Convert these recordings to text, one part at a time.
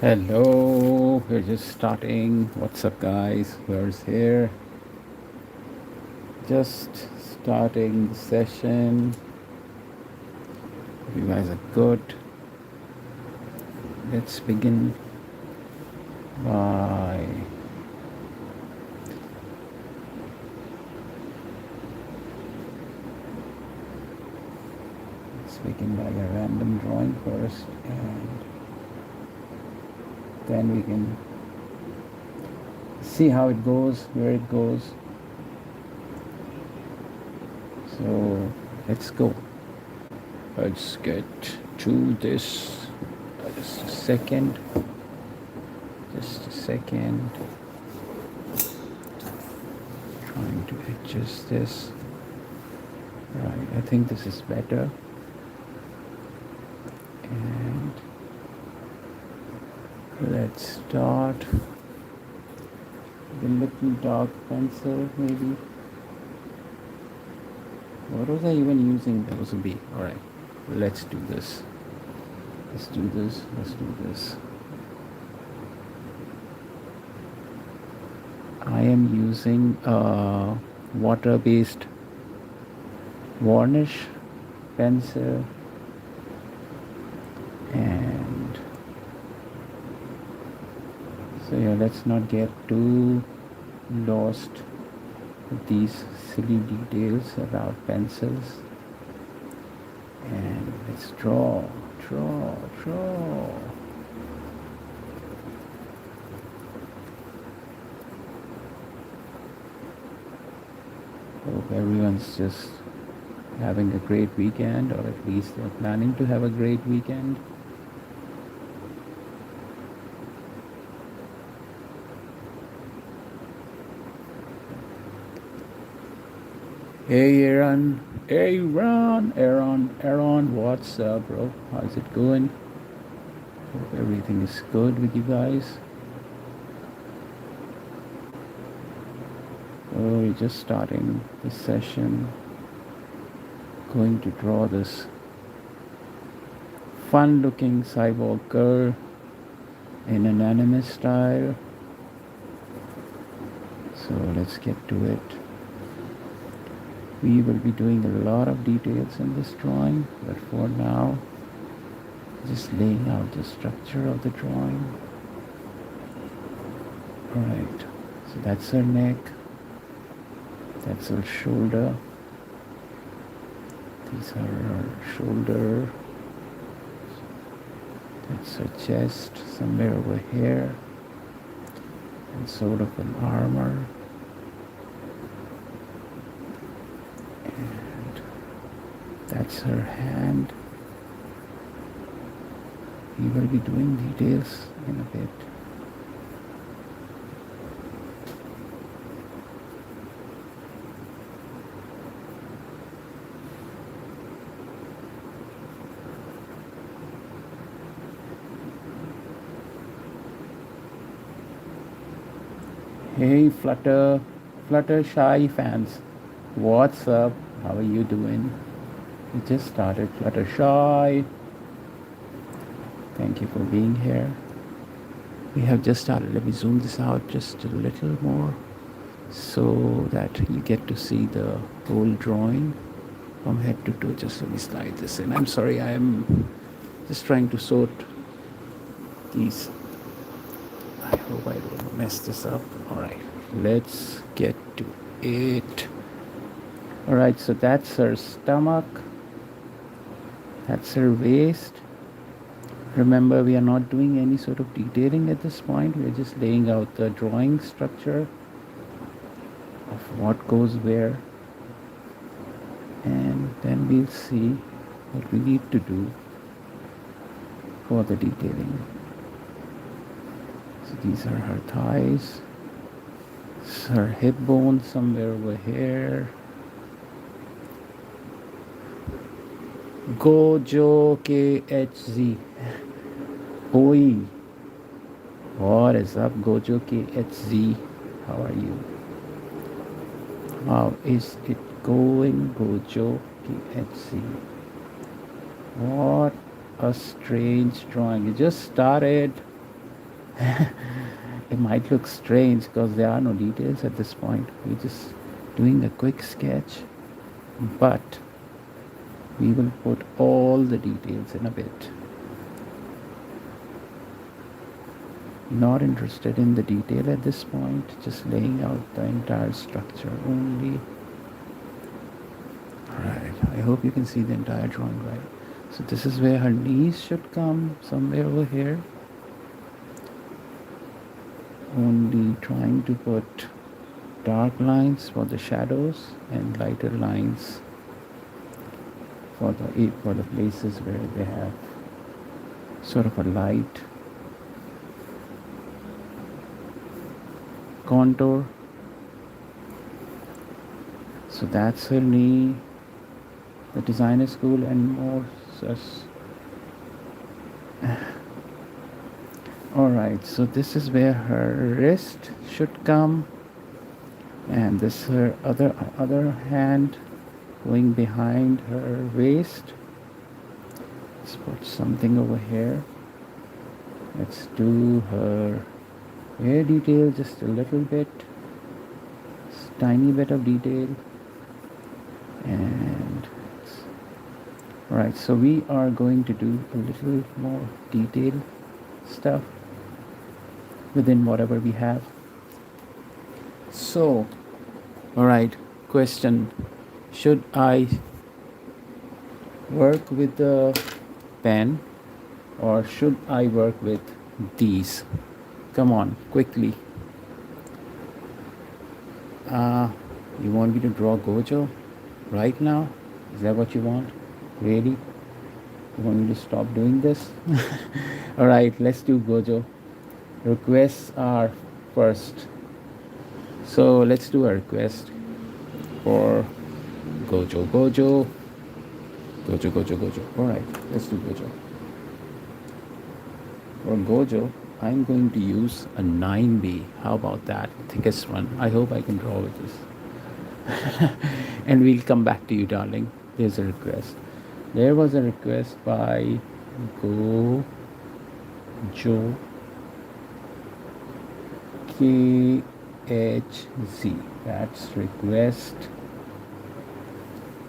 Hello, we're just starting. What's up, guys? Whoever's here, just starting the session. If you guys are good, let's begin by a random drawing first, and then we can see how it goes, where it goes. So let's go. Let's get to this. Just a second. Trying to adjust this. Right, I think this is better. And let's start with a little dark pencil, maybe. What was I even using? That was a B. Alright, let's do this. Let's do this. I am using a water-based varnish pencil, and so yeah, let's not get too lost with these silly details about pencils, and let's draw. Hope everyone's just having a great weekend, or at least they're planning to have a great weekend. Hey Aaron, what's up, bro? How's it going? Hope everything is good with you guys. Oh, we're just starting the session. Going to draw this fun-looking cyborg girl in an anime style. So let's get to it. We will be doing a lot of details in this drawing, but for now, just laying out the structure of the drawing. Alright, so that's her neck, that's her shoulder, these are her shoulder, that's her chest, somewhere over here, and sort of an armor. That's her hand. We will be doing details in a bit. Hey Fluttershy fans, what's up? How are you doing? We just started Fluttershy. Thank you for being here. We have just started. Let me zoom this out just a little more so that you get to see the whole drawing from head to toe. Just let me slide this in. I'm sorry, I am just trying to sort these. I hope I don't mess this up. Alright, let's get to it. Alright, so that's her stomach. That's her waist. Remember, we are not doing any sort of detailing at this point. We are just laying out the drawing structure of what goes where. And then we'll see what we need to do for the detailing. So these are her thighs. her hip bone somewhere over here. Gojo KHZ. Oi. What is up, Gojo KHZ? How are you? How is it going, Gojo KHZ? What a strange drawing. You just started. It might look strange because there are no details at this point. We're just doing a quick sketch, but we will put all the details in a bit. Not interested in the detail at this point, just laying out the entire structure only. Alright, I hope you can see the entire drawing right. So this is where her knees should come, somewhere over here. Only trying to put dark lines for the shadows and lighter lines for the places where they have sort of a light contour. So that's her knee, the designer school, and more such. Alright, so this is where her wrist should come, and this her other hand going behind her waist. Let's put something over here. Let's do her hair detail just a little bit, tiny bit of detail. And alright, so we are going to do a little more detail stuff within whatever we have. So, alright, question: should I work with the pen or should I work with these? Come on, quickly. You want me to draw Gojo right now? Is that what you want? Really? You want me to stop doing this? Alright, let's do Gojo. Requests are first. So let's do a request for Gojo. Gojo. Alright, let's do Gojo. For Gojo, I'm going to use a 9B. How about that? Thickest one. I hope I can draw with this. And we'll come back to you, darling. There's a request. There was a request by Gojo KHZ. That's request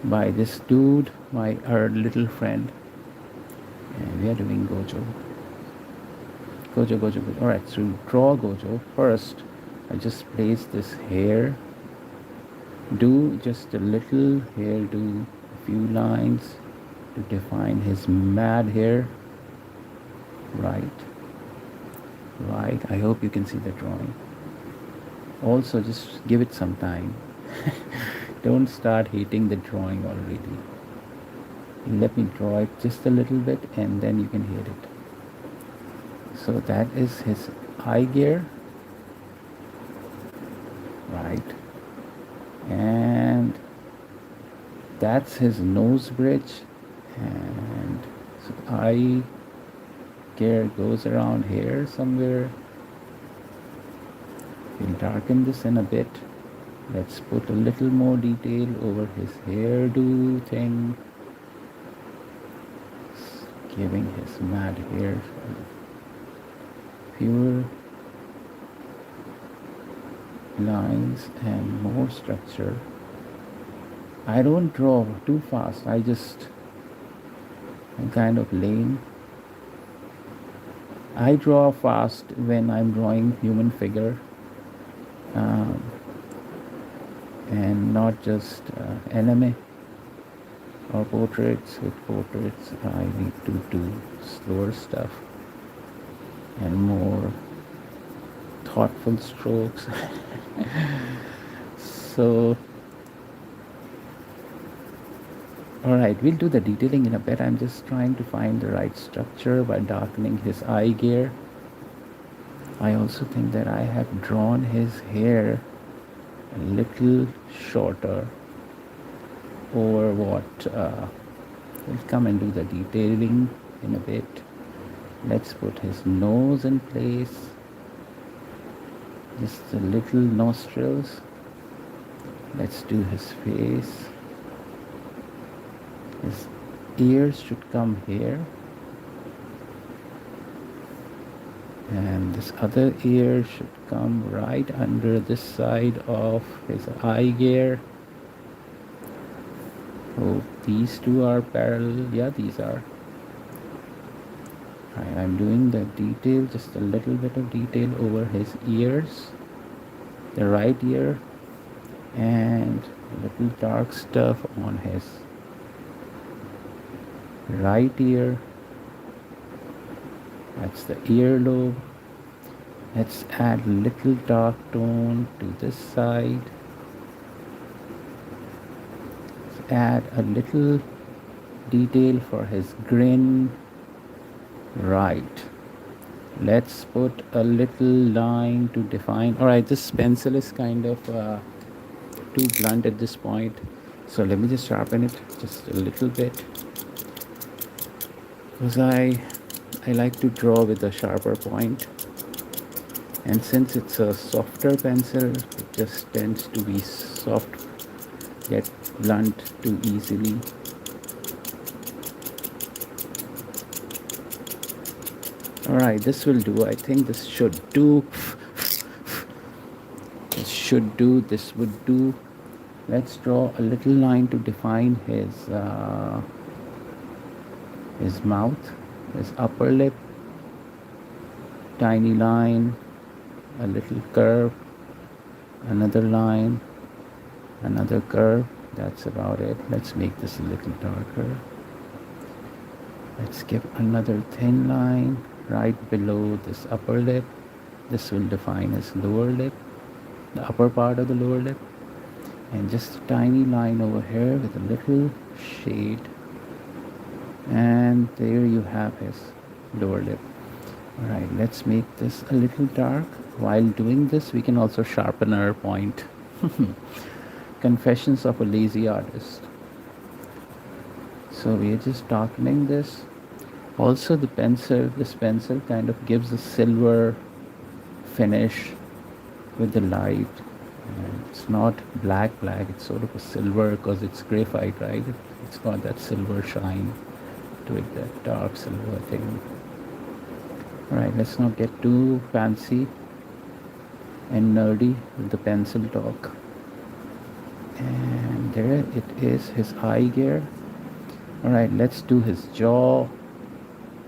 by this dude, our little friend. And we are doing Gojo. Gojo. Alright, so draw Gojo. First, I just place this hair. Do just a little hair, do a few lines to define his mad hair. Right. I hope you can see the drawing. Also, just give it some time. Don't start hating the drawing already. Let me draw it just a little bit and then you can hate it. So that is his eye gear. Right. And that's his nose bridge. And so eye gear goes around here somewhere. We'll darken this in a bit. Let's put a little more detail over his hairdo thing, giving his mad hair fewer lines and more structure. I don't draw too fast. I'm kind of lame. I draw fast when I'm drawing human figure. And not just anime or portraits. With portraits, I need to do slower stuff and more thoughtful strokes. So, alright, we'll do the detailing in a bit. I'm just trying to find the right structure by darkening his eye gear. I also think that I have drawn his hair a little shorter over what we'll come and do the detailing in a bit. Let's put his nose in place, just the little nostrils. Let's do his face. His ears should come here, and this other ear should come right under this side of his eye gear. Oh, these two are parallel. Yeah, these are. Right, I'm doing the detail, just a little bit of detail over his ears, the right ear, and a little dark stuff on his right ear. That's the earlobe. Let's add a little dark tone to this side. Let's add a little detail for his grin. Right. Let's put a little line to define. All right, this pencil is kind of too blunt at this point, so let me just sharpen it just a little bit, because I like to draw with a sharper point, and since it's a softer pencil, it just tends to be soft, get blunt too easily. All right, this will do. I think this should do. This should do. This would do. Let's draw a little line to define his mouth, his upper lip. Tiny line, a little curve, another line, another curve. That's about it. Let's make this a little darker. Let's give another thin line right below this upper lip. This will define his lower lip, the upper part of the lower lip. And just a tiny line over here with a little shade. And there you have his lower lip. Alright, let's make this a little dark. While doing this, we can also sharpen our point. Confessions of a lazy artist. So we are just darkening this. Also this pencil kind of gives a silver finish with the light. And it's not black, it's sort of a silver because it's graphite, right? It's got that silver shine to it, that dark silver thing. Alright, let's not get too fancy and nerdy with the pencil talk. And there it is, his eye gear. Alright, let's do his jaw.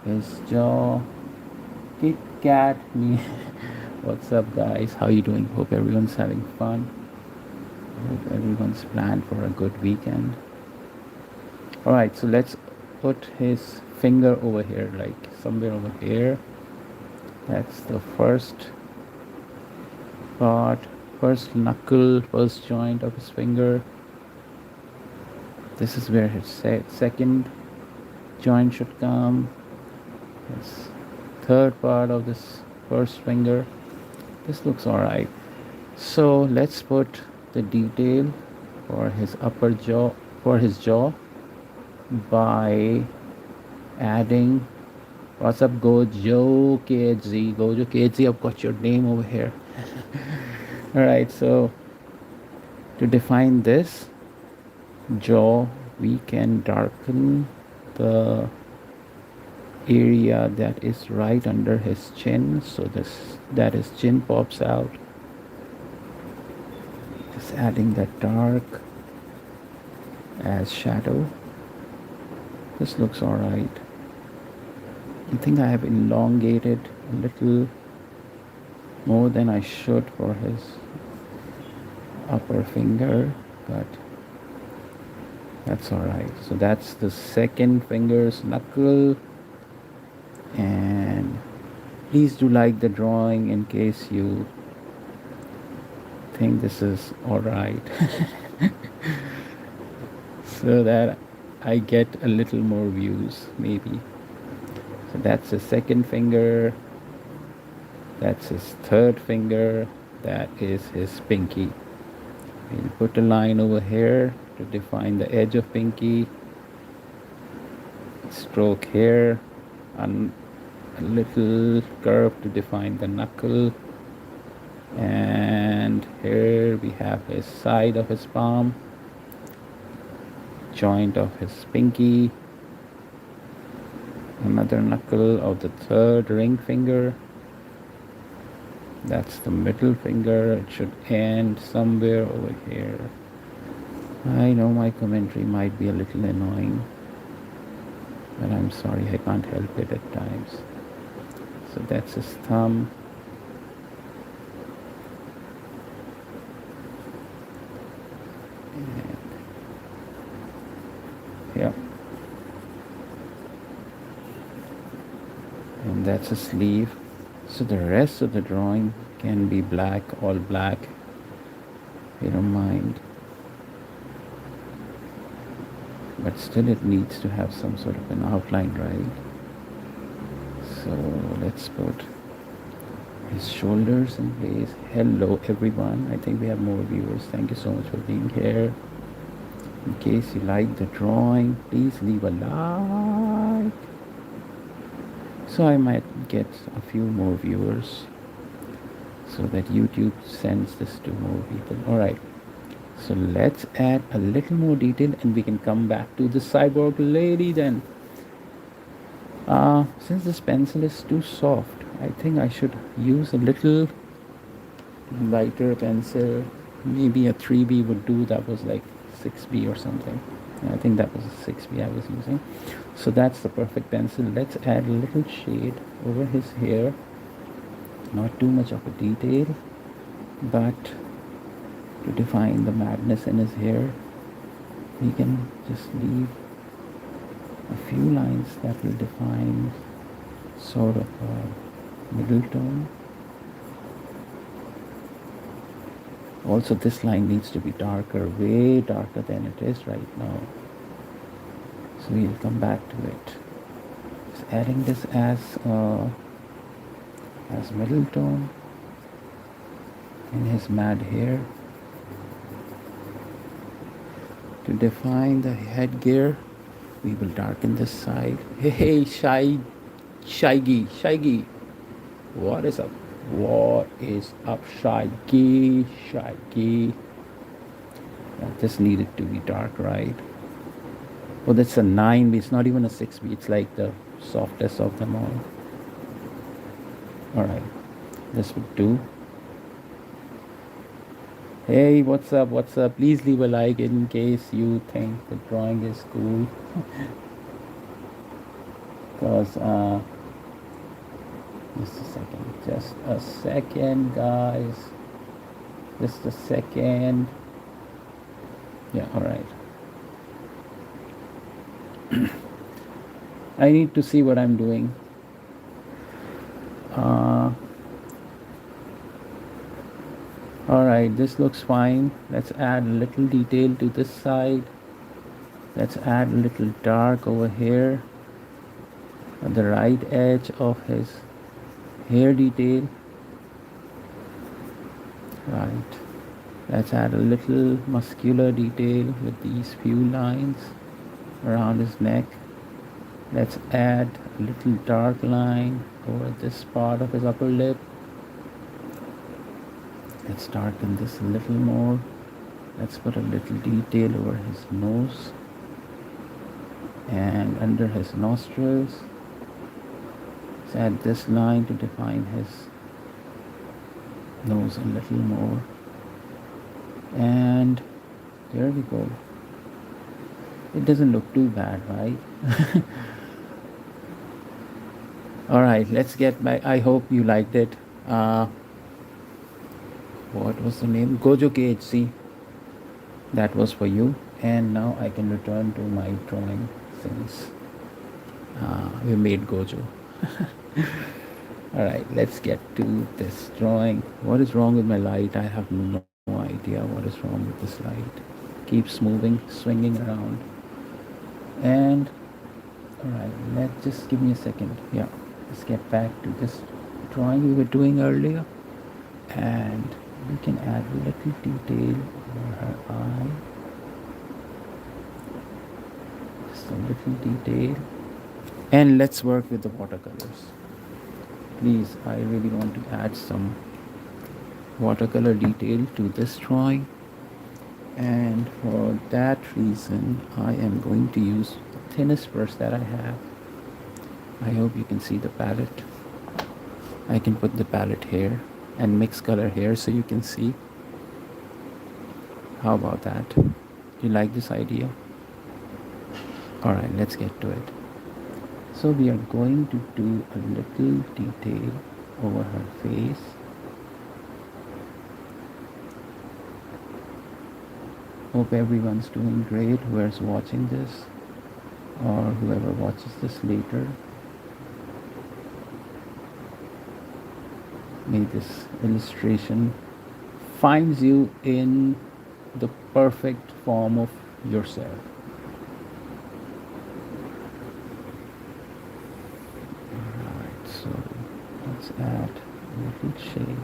His jaw. Kit Kat me. What's up, guys? How you doing? Hope everyone's having fun. Hope everyone's planned for a good weekend. Alright, so let's put his finger over here, like somewhere over here. That's the first part, first knuckle, first joint of his finger. This is where his second joint should come. His third part of this first finger. This looks alright. So let's put the detail for his upper jaw, for his jaw, by adding, what's up Gojo KHZ, Gojo KHZ, I've got your name over here. Alright, so to define this jaw, we can darken the area that is right under his chin, so that his chin pops out. Just adding that dark as shadow. This looks alright. I think I have elongated a little more than I should for his upper finger, but that's alright. So that's the second finger's knuckle. And please do like the drawing in case you think this is alright. So that I get a little more views, maybe. So that's his second finger. That's his third finger. That is his pinky. We'll put a line over here to define the edge of pinky. Stroke here, and a little curve to define the knuckle. And here we have his side of his palm, joint of his pinky, another knuckle of the third ring finger. That's the middle finger. It should end somewhere over here. I know my commentary might be a little annoying, but I'm sorry, I can't help it at times. So that's his thumb. And yeah. And that's a sleeve. So the rest of the drawing can be black, all black. You don't mind. But still it needs to have some sort of an outline, right? So let's put his shoulders in place. Hello everyone. I think we have more viewers. Thank you so much for being here. In case you like the drawing, please leave a like. So I might get a few more viewers so that YouTube sends this to more people. All right. So let's add a little more detail and we can come back to the cyborg lady then. Since this pencil is too soft, I think I should use a little lighter pencil. Maybe a 3B would do. That was like 6B or something. I think that was a 6B I was using. So that's the perfect pencil. Let's add a little shade over his hair. Not too much of a detail, but to define the madness in his hair, we can just leave a few lines that will define sort of a middle tone. Also, this line needs to be darker, way darker than it is right now. So we'll come back to it. Just adding this as middle tone in his mad hair. To define the headgear, we will darken this side. Hey, Shaggy. What is up? What is up, Shaggy? Yeah, this needed to be dark, right? Oh, that's a 9B. It's not even a 6B. It's like the softest of them all. All right, this would do. Hey, what's up? Please leave a like in case you think the drawing is cool. Because just a second guys, just a second. Yeah, all right. I need to see what I'm doing. All right, this looks fine. Let's add a little detail to this side. Let's add a little dark over here on the right edge of his hair detail. Right. Let's add a little muscular detail with these few lines around his neck. Let's add a little dark line over this part of his upper lip. Let's darken this a little more. Let's put a little detail over his nose and under his nostrils. Let's add this line to define his nose a little more. And there we go. It doesn't look too bad, right? All right, let's get back. I hope you liked it. What was the name? Gojo KHC. That was for you. And now I can return to my drawing since we made Gojo. All right, let's get to this drawing. What is wrong with my light? I have no idea what is wrong with this light. Keeps moving, swinging around. And all right, let's just give me a second. Yeah, let's get back to this drawing we were doing earlier. And We can add a little detail over her eye, just a little detail. And let's work with the watercolors. Please, I really want to add some watercolor detail to this drawing, and for that reason I am going to use the thinnest brush that I have. I hope you can see the palette. I can put the palette here and mix color here so you can see. How about that? Do you like this idea? Alright, let's get to it. So we are going to do a little detail over her face. Hope everyone's doing great, whoever's watching this or whoever watches this later. May this illustration finds you in the perfect form of yourself. Alright, so let's add a little shade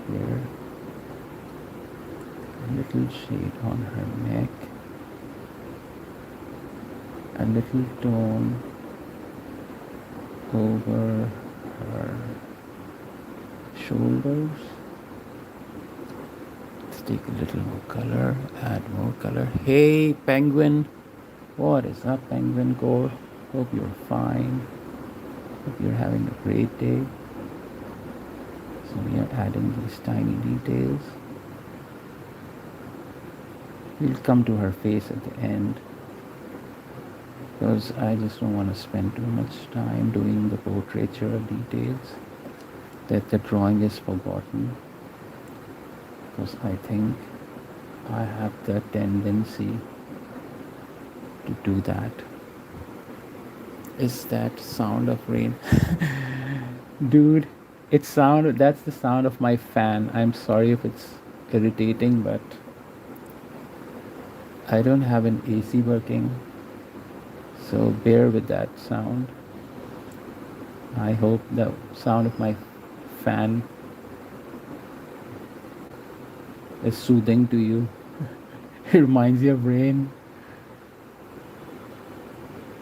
here, a little shade on her neck, a little tone over her shoulders. Let's take a little more color, add more color. Hey Penguin, what is up Penguin Core? Hope you're fine. Hope you're having a great day. So we are adding these tiny details. We'll come to her face at the end, because I just don't want to spend too much time doing the portraiture of details that the drawing is forgotten, because I think I have the tendency to do that. Is that sound of rain? Dude, that's the sound of my fan. I'm sorry if it's irritating, but I don't have an AC working, so bear with that sound. I hope the sound of my fan is soothing to you. It reminds you of rain.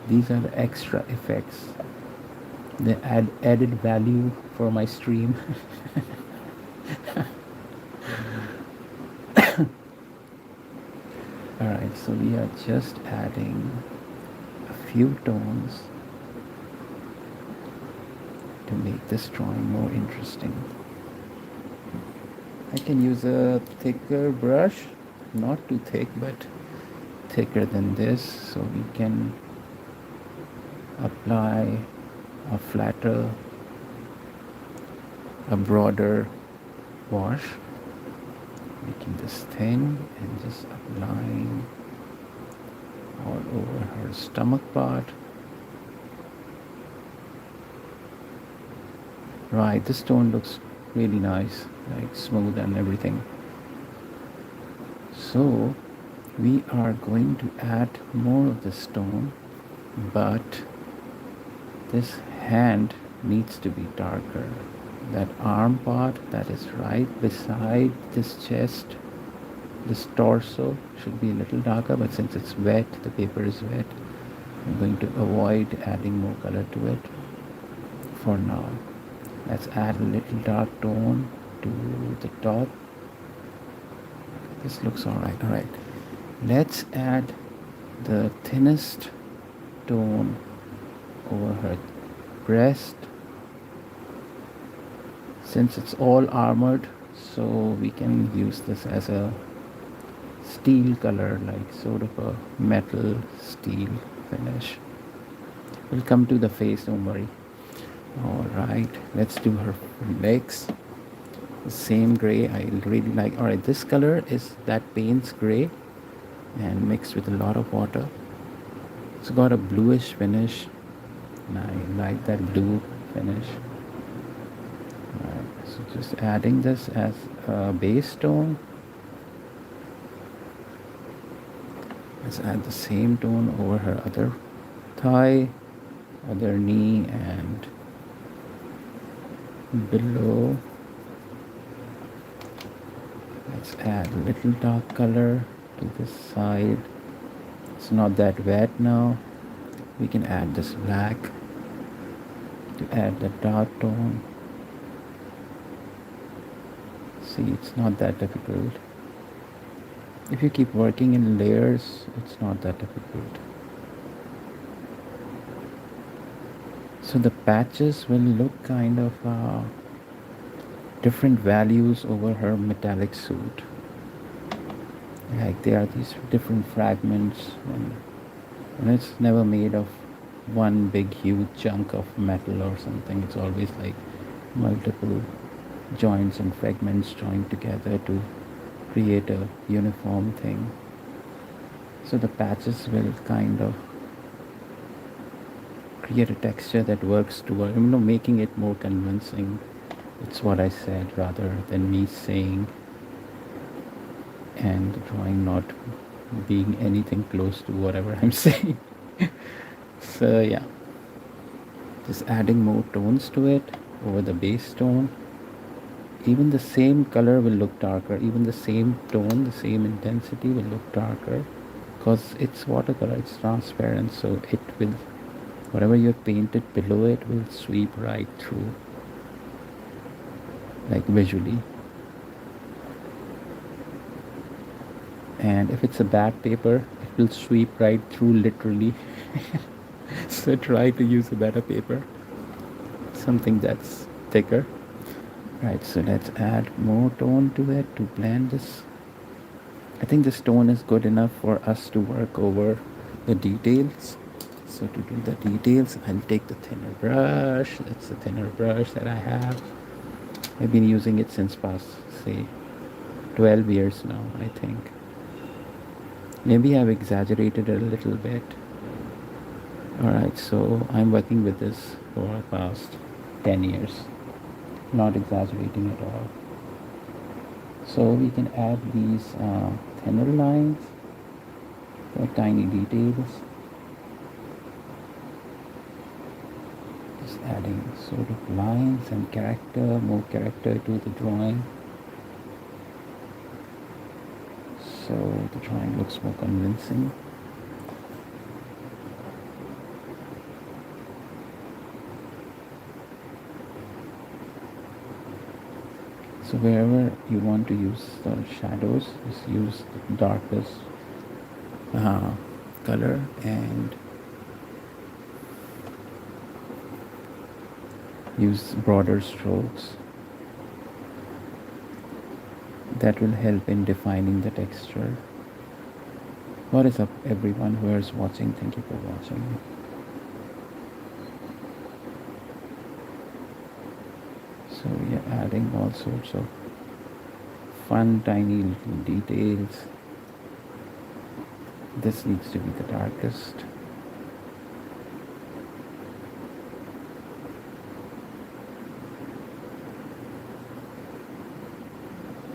These are the extra effects, the added value for my stream. Alright, so we are just adding a few tones to make this drawing more interesting. I can use a thicker brush, not too thick, but thicker than this, so we can apply a flatter, a broader wash, making this thin and just applying all over her stomach part. Right, this tone looks really nice, like smooth and everything. So we are going to add more of this tone, but this hand needs to be darker. That arm part that is right beside this chest, this torso, should be a little darker, but since it's wet, the paper is wet, I'm going to avoid adding more color to it for now. Let's add a little dark tone to the top. This looks alright. Alright, let's add the thinnest tone over her breast. Since it's all armored, so we can use this as a steel color, like sort of a metal steel finish. We'll come to the face, don't worry. Alright, let's do her legs. The same gray I really like. Alright, this color is that Payne's gray and mixed with a lot of water. It's got a bluish finish and I like that blue finish. Alright, so just adding this as a base tone. Let's add the same tone over her other thigh, other knee, and below Let's add a little dark color to this side. It's not that wet now. We can add this black to add the dark tone. See, it's not that difficult. If you keep working in layers, it's not that difficult. So the patches will look kind of different values over her metallic suit. Like there are these different fragments, and it's never made of one big huge chunk of metal or something. It's always like multiple joints and fragments joined together to create a uniform thing. So the patches will kind of create a texture that works toward, making it more convincing. It's what I said rather than me saying, and the drawing not being anything close to whatever I'm saying. So yeah, just adding more tones to it over the base tone. Even the same color will look darker, even the same tone, the same intensity will look darker, because it's watercolor, it's transparent, so it will, whatever you have painted below it will sweep right through, like visually. And if it's a bad paper, it will sweep right through literally. So try to use a better paper, something that's thicker. Right, so let's add more tone to it to blend this. I think this tone is good enough for us to work over the details. So to do the details, I'll take the thinner brush. That's the thinner brush that I have. I've been using it since past, say, 12 years now, I think. Maybe I've exaggerated it a little bit. Alright, so I'm working with this for the past 10 years. Not exaggerating at all. So we can add these thinner lines for tiny details. Just adding sort of lines and character, more character to the drawing. So the drawing looks more convincing. So wherever you want to use the shadows, just use the darkest color and use broader strokes. That will help in defining the texture. What is up, everyone who is watching? Thank you for watching. So we are adding all sorts of fun tiny little details. This needs to be the darkest.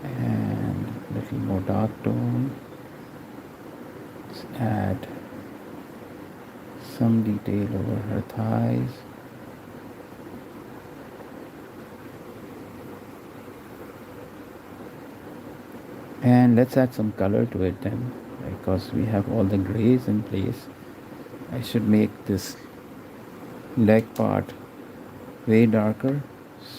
And a little more dark tone. Let's add some detail over her thighs. And let's add some color to it then, because we have all the grays in place. I should make this leg part way darker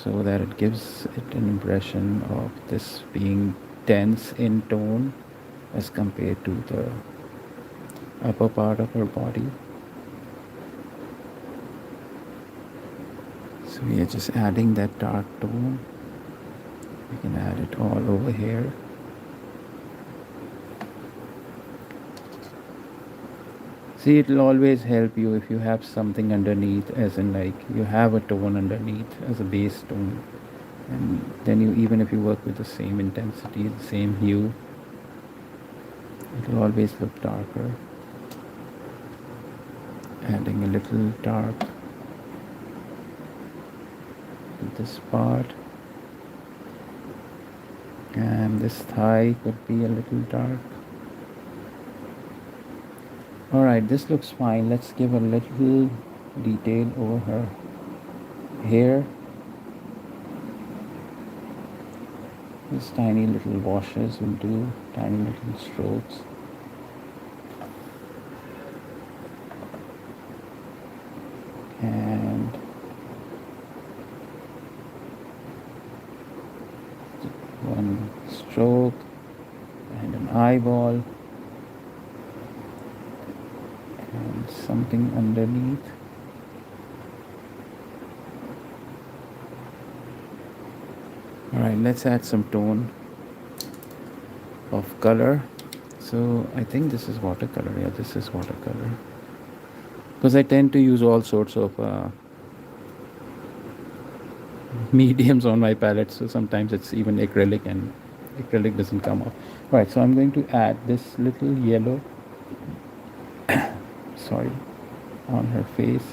so that it gives it an impression of this being dense in tone as compared to the upper part of her body. So we are just adding that dark tone. We can add it all over here. See, it will always help you if you have something underneath, as in like you have a tone underneath as a base tone, and then you, even if you work with the same intensity, the same hue, it will always look darker. Adding a little dark to this part, and this thigh could be a little dark. Alright, this looks fine. Let's give a little detail over her hair. These tiny little washes will do, tiny little strokes. And one stroke and an eyeball and something underneath. Alright, let's add some tone of color. So I think this is watercolor. Yeah, this is watercolor. Because I tend to use all sorts of mediums on my palette, so sometimes it's even acrylic, and acrylic doesn't come off. Right, so I'm going to add this little yellow, sorry, on her face.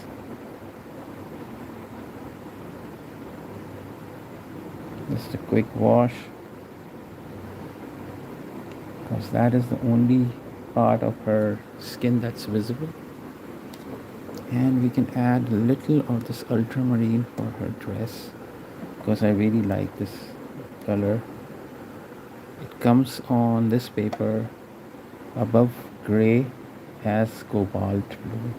Just a quick wash, because that is the only part of her skin that's visible. And we can add a little of this ultramarine for her dress, because I really like this color. It comes on this paper above gray as cobalt blue,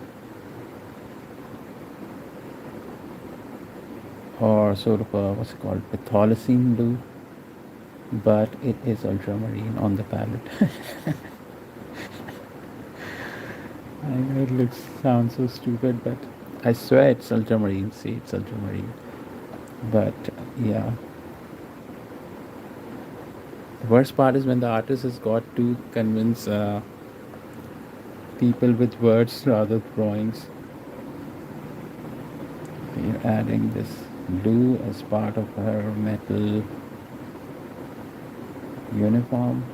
or sort of a, what's it called, Patholocene blue, but it is ultramarine on the palette. I know it sounds so stupid, but I swear it's ultramarine. See, it's ultramarine. But yeah, the worst part is when the artist has got to convince people with words rather than drawings. We're adding this blue as part of her metal uniform.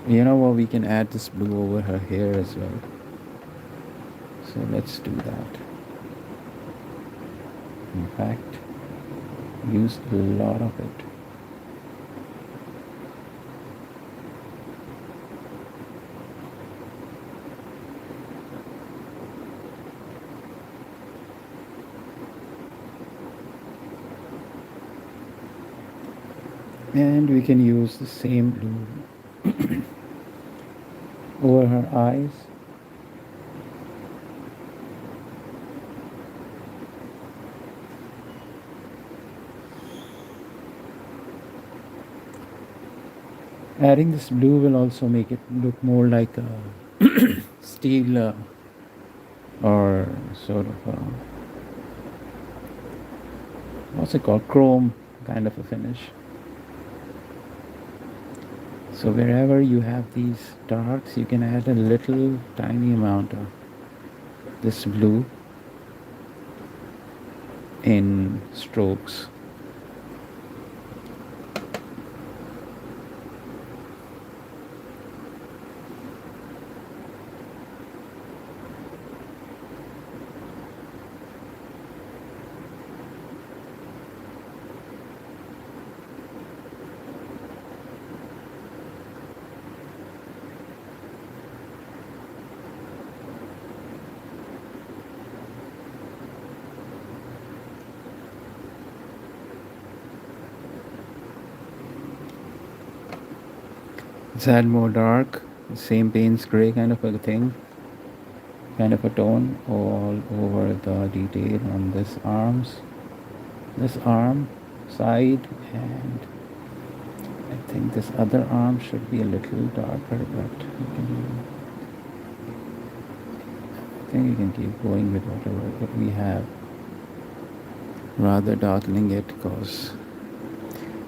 You know what, we can add this blue over her hair as well. So let's do that. In fact, use a lot of it. And we can use the same blue over her eyes. Adding this blue will also make it look more like a steel or sort of what's it called, chrome kind of a finish. So wherever you have these darks, you can add a little tiny amount of this blue in strokes. Let's add more dark, same Payne's gray kind of a thing, kind of a tone all over the detail on this arm side, and I think this other arm should be a little darker, but I think you can keep going with whatever we have, rather darkening it, because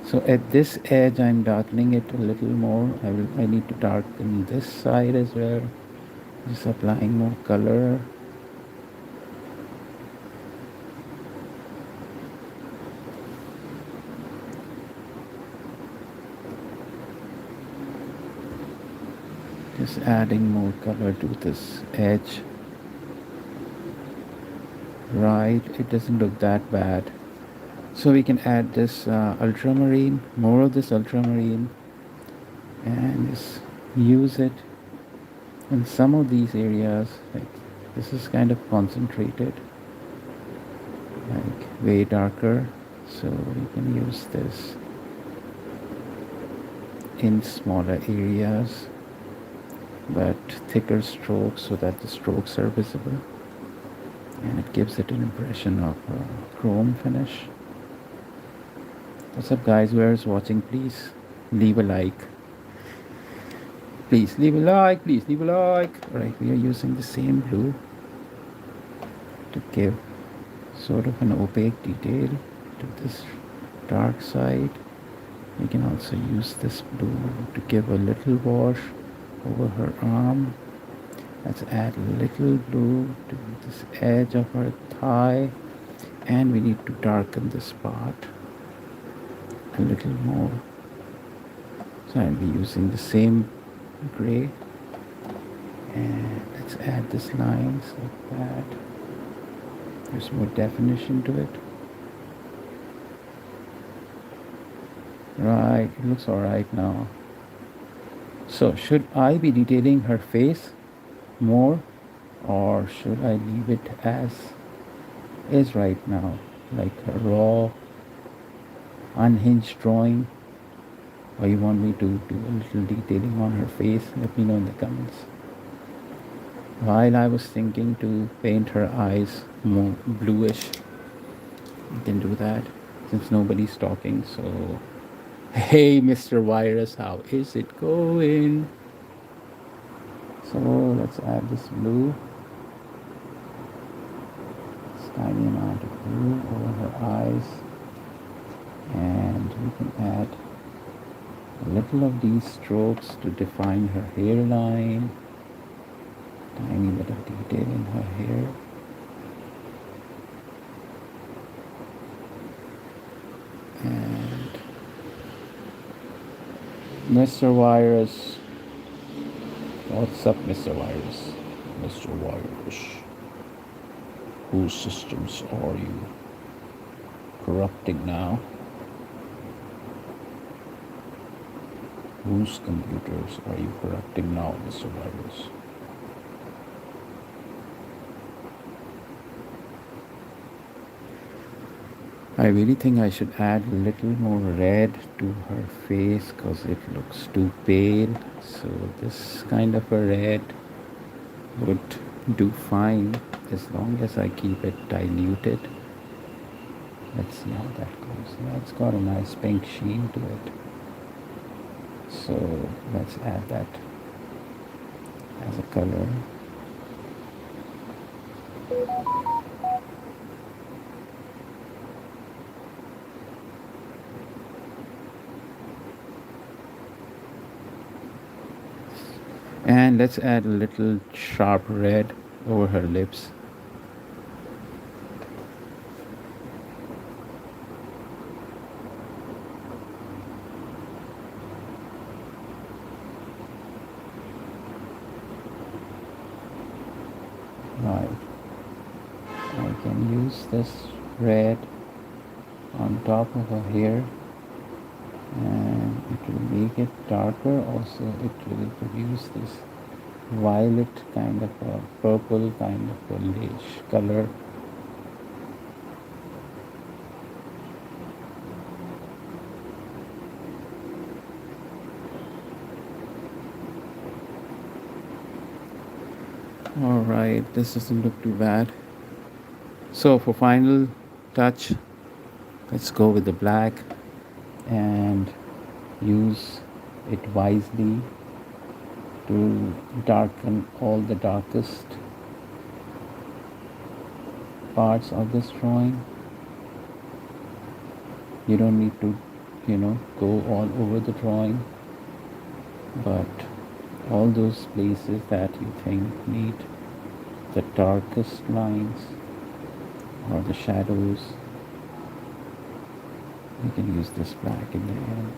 so at this edge I'm darkening it a little more. I need to darken this side as well, just applying more color. Just adding more color to this edge. Right, it doesn't look that bad. So we can add this ultramarine, more of this ultramarine, and just use it in some of these areas. Like this is kind of concentrated, like way darker, so we can use this in smaller areas, but thicker strokes so that the strokes are visible, and it gives it an impression of chrome finish. What's up, guys? Whoever's watching, please leave a like. Please leave a like. Please leave a like. All right, we are using the same blue to give sort of an opaque detail to this dark side. We can also use this blue to give a little wash over her arm. Let's add a little blue to this edge of her thigh, and we need to darken this part a little more. So I'll be using the same gray, and let's add this lines like that. There's more definition to it. Right, it looks alright now. So should I be detailing her face more, or should I leave it as is right now, like a raw unhinged drawing? Or you want me to do a little detailing on her face? Let me know in the comments. While I was thinking to paint her eyes more bluish, you can do that since nobody's talking. So hey, Mr. Virus, how is it going? So let's add this blue, this tiny amount of blue over her eyes, and we can add a little of these strokes to define her hairline, tiny bit of detail in her hair. And Mr. Virus, what's up, Mr. Virus? Mr. Virus, whose systems are you corrupting now? Whose computers are you corrupting now, Mr. Virus? I really think I should add a little more red to her face because it looks too pale. So this kind of a red would do fine as long as I keep it diluted. Let's see how that goes. Yeah, it's got a nice pink sheen to it. So let's add that as a color. And let's add a little sharp red over her lips. Right. I can use this red on top of her hair, and it will make it darker. Also, it will produce this violet kind of a purple kind of a beige color. Alright, this doesn't look too bad. So for final touch, let's go with the black and use it wisely to darken all the darkest parts of this drawing. You don't need to, go all over the drawing, but all those places that you think need the darkest lines or the shadows, you can use this black in the end.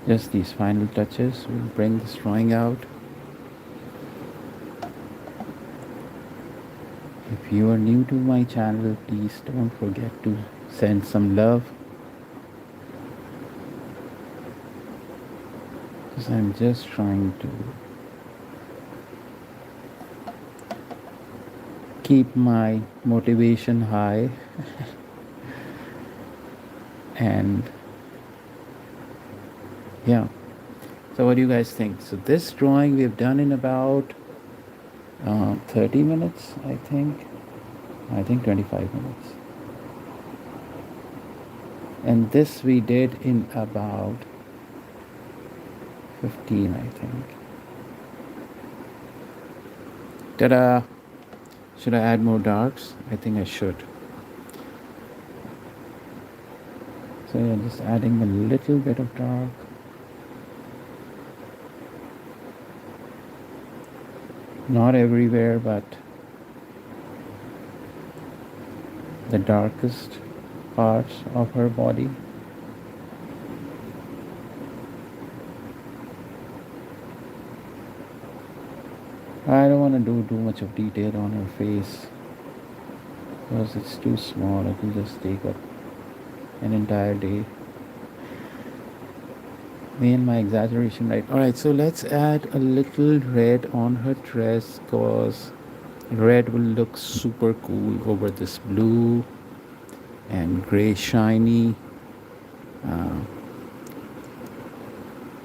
Just these final touches will bring this drawing out. If you are new to my channel, please don't forget to send some love because I'm just trying to keep my motivation high. And yeah, so what do you guys think? So this drawing we've done in about 30 minutes, I think 25 minutes. And this we did in about 15, I think. Ta-da! Should I add more darks? I think I should. So yeah, just adding a little bit of dark. Not everywhere, but the darkest parts of her body. I don't want to do too much of detail on her face because it's too small. It will just take up an entire day. Me and my exaggeration, right? Alright, so let's add a little red on her dress because red will look super cool over this blue and gray shiny uh,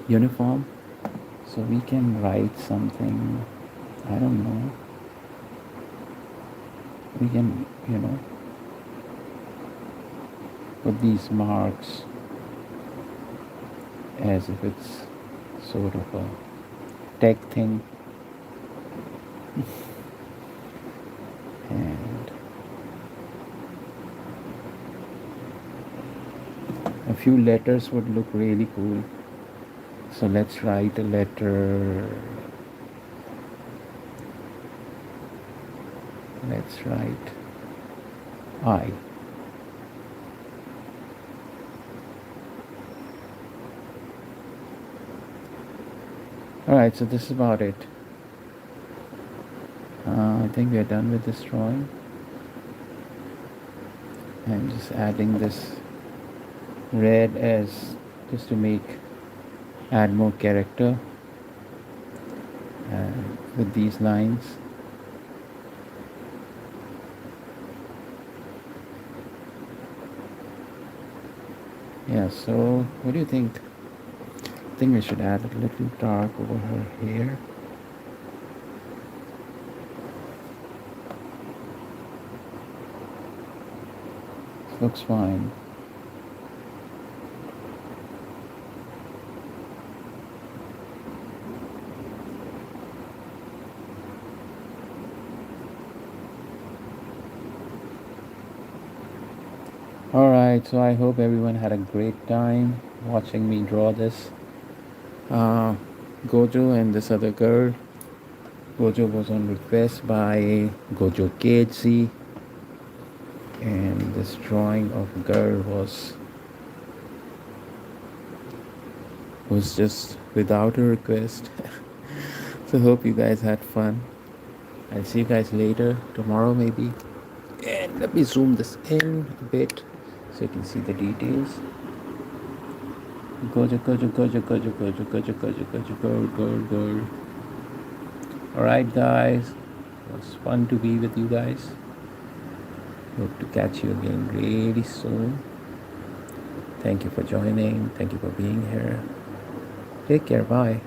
uniform. So we can write something, I don't know. We can, put these marks as if it's sort of a tech thing. And a few letters would look really cool. So let's write a letter. Let's write I. Alright, so this is about it. I think we are done with this drawing. I'm just adding this red as just to add more character with these lines. Yeah, so what do you think? I think we should add a little dark over her hair. Looks fine. Alright, so I hope everyone had a great time watching me draw this. Gojo and this other girl. Gojo was on request by Gojo KHC, and this drawing of girl was just without a request. So hope you guys had fun. I'll see you guys later, tomorrow maybe. And let me zoom this in a bit so you can see the details. Gojo, Gojo, Gojo, Gojo, Gojo, Gojo, Gojo, Gojo, girl, girl, girl. Alright guys, it was fun to be with you guys. Hope to catch you again really soon. Thank you for joining. Thank you for being here. Take care. Bye.